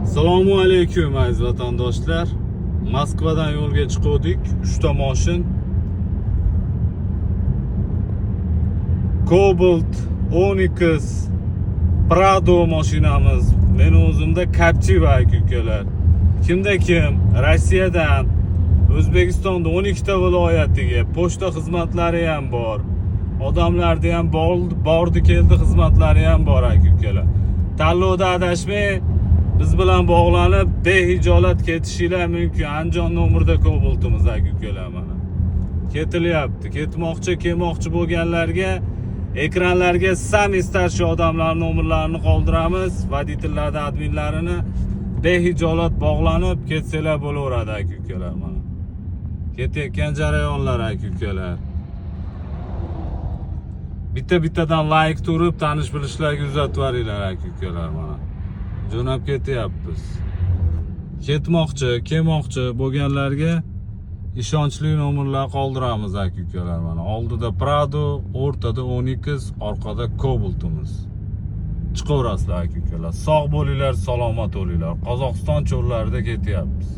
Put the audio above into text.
Assalomu alaykum aziz vatandoshlar. Moskvadan yo'lga chiqdik. 3 ta mashin. Cobalt, Onyx, Prado mashinamiz. Men o'zimda Captiva ukalar. Kimda kim? Rossiyadan O'zbekistonda 12 ta viloyatiga pochta xizmatlari ham bor. Odamlarda ham bordi keldi xizmatlari ham bor ukalar. Tanlovda adashmay biz bilan bog'lanib behijolat ketishinglar mumkin. Andijon nomerda Cobaltimiz ukalar mana. Ketilyapti. Ketmoqchi, kelmoqchi bo'lganlarga ekranlarga sami starshi odamlar nomerlarini qoldiramiz. Voditellardan adminlarini behijolat bog'lanib ketsanglar bo'laveradi ukalar mana. Ketayotgan jarayonlar ukalar. Bitta-bittadan like turib tanish bilishlarga uzatib yuboringlar ukalar mana. Jo'nab ketyapmiz. Ketmoqchi, kelmoqchi bo'lganlarga ishonchli nomerlar qoldiramiz ukalar mana. Oldida Prado, o'rtada Onyx, orqada Cobaltimiz. Chiqaverasizlar ukalar. Sog' bo'linglar, salomat bo'linglar. Qozog'iston cho'llarida ketyapmiz.